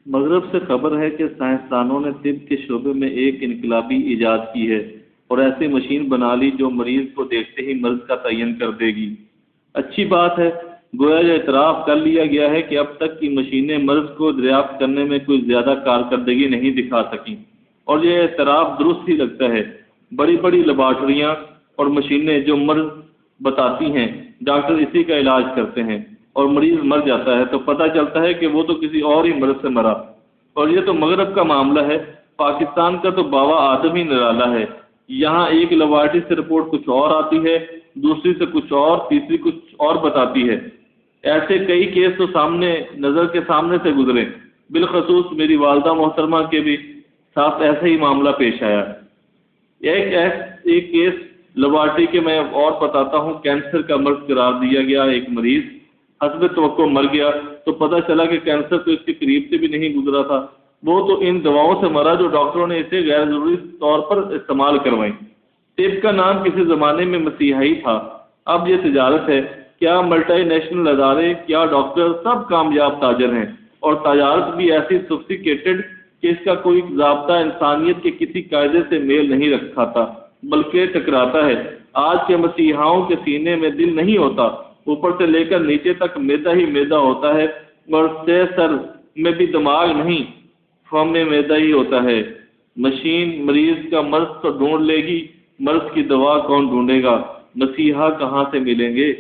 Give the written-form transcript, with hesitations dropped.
مغرب سے خبر ہے کہ سائنسدانوں نے طب کے شعبے میں ایک انقلابی ایجاد کی ہے اور ایسی مشین بنا لی جو مریض کو دیکھتے ہی مرض کا تعین کر دے گی۔ اچھی بات ہے، گویا یہ اعتراف کر لیا گیا ہے کہ اب تک کی مشینیں مرض کو دریافت کرنے میں کوئی زیادہ کارکردگی نہیں دکھا سکیں، اور یہ اعتراف درست ہی لگتا ہے۔ بڑی بڑی لیبارٹریاں اور مشینیں جو مرض بتاتی ہیں، ڈاکٹر اسی کا علاج کرتے ہیں اور مریض مر جاتا ہے تو پتہ چلتا ہے کہ وہ تو کسی اور ہی مرض سے مرا۔ اور یہ تو مغرب کا معاملہ ہے، پاکستان کا تو باوا آدم ہی نرالا ہے۔ یہاں ایک لیبارٹری سے رپورٹ کچھ اور آتی ہے، دوسری سے کچھ اور، تیسری کچھ اور بتاتی ہے۔ ایسے کئی کیس تو نظر کے سامنے سے گزرے، بالخصوص میری والدہ محترمہ کے بھی ساتھ ایسا ہی معاملہ پیش آیا۔ ایک کیس لیبارٹری کے میں اور بتاتا ہوں۔ کینسر کا مرض قرار دیا گیا، ایک مریض حسب توقع مر گیا تو پتہ چلا کہ کینسر تو اس کے قریب سے بھی نہیں گزرا تھا، وہ تو ان دواؤں سے مرا جو ڈاکٹروں نے اسے غیر ضروری طور پر استعمال کروائیں۔ طب کا نام کسی زمانے میں مسیحائی تھا، اب یہ تجارت ہے۔ کیا ملٹی نیشنل ادارے، کیا ڈاکٹر، سب کامیاب تاجر ہیں، اور تجارت بھی ایسی سوفسٹیکیٹڈ کہ اس کا کوئی ضابطہ انسانیت کے کسی قاعدے سے میل نہیں رکھاتا بلکہ ٹکراتا ہے۔ آج کے مسیحاؤں کے سینے میں دل نہیں ہوتا، اوپر سے لے کر نیچے تک میدا ہی میدا ہوتا ہے، اور سر میں بھی دماغ نہیں، فم میں میدا ہی ہوتا ہے۔ مشین مریض کا مرض تو ڈھونڈ لے گی، مرض کی دوا کون ڈھونڈے گا؟ مسیحا کہاں سے ملیں گے؟